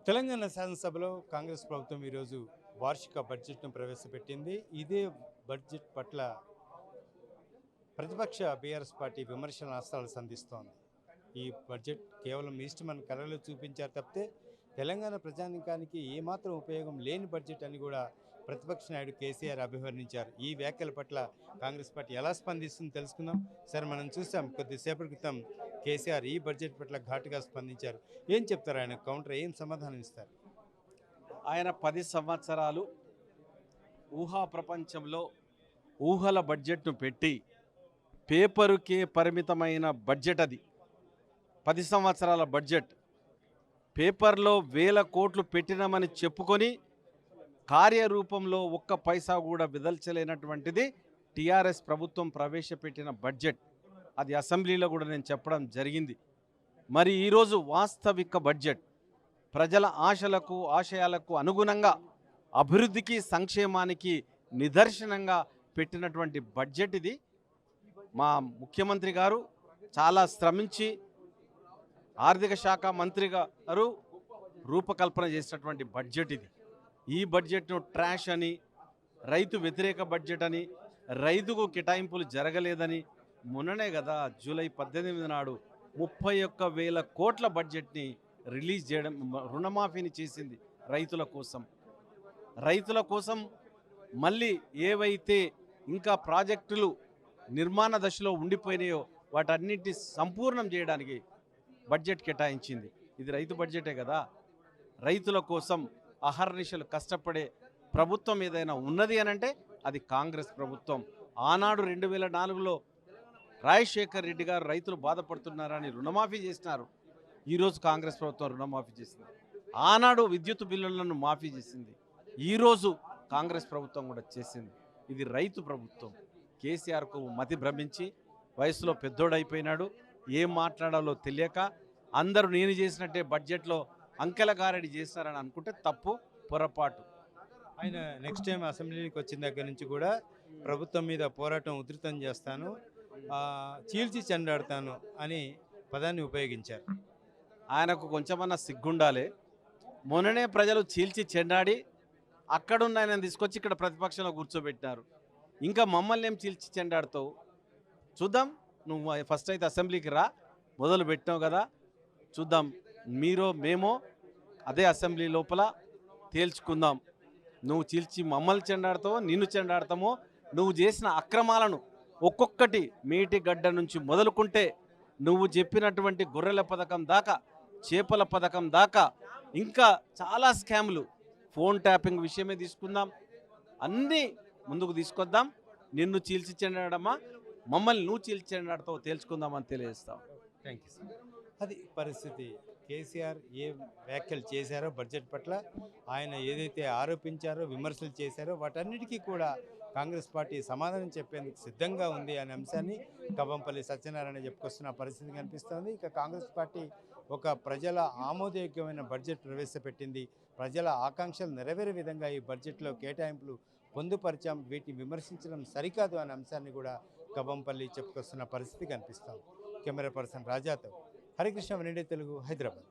తెలంగాణ శాసనసభలో కాంగ్రెస్ ప్రభుత్వం ఈరోజు వార్షిక బడ్జెట్ను ప్రవేశపెట్టింది. ఇదే బడ్జెట్ పట్ల ప్రతిపక్ష బీఆర్ఎస్ పార్టీ విమర్శల అస్త్రాలు సంధిస్తోంది. ఈ బడ్జెట్ కేవలం ఇష్టమని కళలు చూపించారు తప్పితే తెలంగాణ ప్రజానికానికి ఏమాత్రం ఉపయోగం లేని బడ్జెట్ అని కూడా ప్రతిపక్ష నాయుడు కేసీఆర్ అభివర్ణించారు. ఈ వ్యాఖ్యల పట్ల కాంగ్రెస్ పార్టీ ఎలా స్పందిస్తుందో తెలుసుకుందాం. సరే, మనం చూసాం కొద్దిసేపటి క్రితం కేసీఆర్ ఈ బడ్జెట్ పట్ల ఘాటుగా స్పందించారు. ఏం చెప్తారు ఆయన కౌంటర్, ఏం సమాధానం ఇస్తారు? ఆయన 10 సంవత్సరాలు ఊహా ప్రపంచంలో ఊహల బడ్జెట్ను పెట్టి పేపరుకే పరిమితమైన బడ్జెట్ అది. 10 సంవత్సరాల బడ్జెట్ పేపర్లో వేల కోట్లు పెట్టినామని చెప్పుకొని కార్యరూపంలో ఒక్క పైసా కూడా విదల్చలేనటువంటిది టీఆర్ఎస్ ప్రభుత్వం ప్రవేశపెట్టిన బడ్జెట్. అది అసెంబ్లీలో కూడా నేను చెప్పడం జరిగింది. మరి ఈరోజు వాస్తవిక బడ్జెట్ ప్రజల ఆశలకు ఆశయాలకు అనుగుణంగా అభివృద్ధికి సంక్షేమానికి నిదర్శనంగా పెట్టినటువంటి బడ్జెట్ ఇది. మా ముఖ్యమంత్రి గారు చాలా శ్రమించి ఆర్థిక శాఖ మంత్రి గారు రూపకల్పన చేసినటువంటి బడ్జెట్ ఇది. ఈ బడ్జెట్ను ట్రాష్ అని, రైతు వ్యతిరేక బడ్జెట్ అని, రైతుకు కేటాయింపులు జరగలేదని మొన్ననే కదా జూలై 18 నాడు 31,000 కోట్ల బడ్జెట్ని రిలీజ్ చేయడం, రుణమాఫీని చేసింది రైతుల కోసం. మళ్ళీ ఏవైతే ఇంకా ప్రాజెక్టులు నిర్మాణ దశలో ఉండిపోయినాయో వాటన్నిటిని సంపూర్ణం చేయడానికి బడ్జెట్ కేటాయించింది. ఇది రైతు బడ్జెటే కదా. రైతుల కోసం అహర్నిశలు కష్టపడే ప్రభుత్వం ఏదైనా ఉన్నది అనంటే అది కాంగ్రెస్ ప్రభుత్వం. ఆనాడు 2004లో రాజశేఖర్ రెడ్డి గారు రైతులు బాధపడుతున్నారని రుణమాఫీ చేసినారు. ఈరోజు కాంగ్రెస్ ప్రభుత్వం రుణమాఫీ చేసింది. ఆనాడు విద్యుత్ బిల్లులను మాఫీ చేసింది. ఈరోజు కాంగ్రెస్ ప్రభుత్వం కూడా చేసింది. ఇది రైతు ప్రభుత్వం. కేసీఆర్కు మతి భ్రమించి వయసులో పెద్దోడైపోయినాడు. ఏం మాట్లాడాలో తెలియక అందరూ నేను చేసినట్టే బడ్జెట్లో అంకెల గారడి చేస్తారని అనుకుంటే తప్పు, పొరపాటు. ఆయన నెక్స్ట్ టైం అసెంబ్లీకి వచ్చిన దగ్గర నుంచి కూడా ప్రభుత్వం మీద పోరాటం ఉధృతం చేస్తాను, చీల్చి చెండాడుతాను అని పదాన్ని ఉపయోగించారు. ఆయనకు కొంచెమన్నా సిగ్గుండాలి. మొన్ననే ప్రజలు చీల్చి చెండాడి అక్కడున్న ఆయన తీసుకొచ్చి ఇక్కడ ప్రతిపక్షంలో కూర్చోబెట్టినారు. ఇంకా మమ్మల్ని ఏం చీల్చి చెండాడుతావు? చూద్దాం. నువ్వు ఫస్ట్ అయితే అసెంబ్లీకి రా, మొదలు పెట్టినావు కదా, చూద్దాం. మీరో మేమో అదే అసెంబ్లీ లోపల తేల్చుకుందాం. నువ్వు చీల్చి మమ్మల్ని చెండాడతావో నిన్ను చెండాడతామో, నువ్వు చేసిన అక్రమాలను ఒక్కొక్కటి మీటి గడ్డ నుంచి మొదలుకుంటే నువ్వు చెప్పినటువంటి గొర్రెల పథకం దాకా, చేపల పథకం దాకా ఇంకా చాలా స్కాములు, ఫోన్ ట్యాపింగ్ విషయమే తీసుకుందాం, అన్నీ ముందుకు తీసుకొద్దాం. నిన్ను చీల్చి చెండాడమా, మమ్మల్ని నువ్వు చీల్చి చెండాడతావో తేల్చుకుందామని తెలియజేస్తాం. Thank you sir. అది పరిస్థితి. కేసీఆర్ ఏ వ్యాఖ్యలు చేశారో బడ్జెట్ పట్ల, ఆయన ఏదైతే ఆరోపించారో, విమర్శలు చేశారో వాటన్నిటికీ కూడా కాంగ్రెస్ పార్టీ సమాధానం చెప్పేందుకు సిద్ధంగా ఉంది అనే అంశాన్ని కవ్వంపల్లి సత్యనారాయణ చెప్పుకొస్తున్న పరిస్థితి కనిపిస్తోంది. ఇక కాంగ్రెస్ పార్టీ ఒక ప్రజల ఆమోదయోగ్యమైన బడ్జెట్ ప్రవేశపెట్టింది. ప్రజల ఆకాంక్షలు నెరవేరే విధంగా ఈ బడ్జెట్లో కేటాయింపులు పొందుపరిచాం, వీటిని విమర్శించడం సరికాదు అనే అంశాన్ని కూడా కవ్వంపల్లి చెప్పుకొస్తున్న పరిస్థితి కనిపిస్తోంది. కెమెరా పర్సన్ రాజాతో హరికృష్ణ, వన్ ఇండియా తెలుగు, హైదరాబాద్.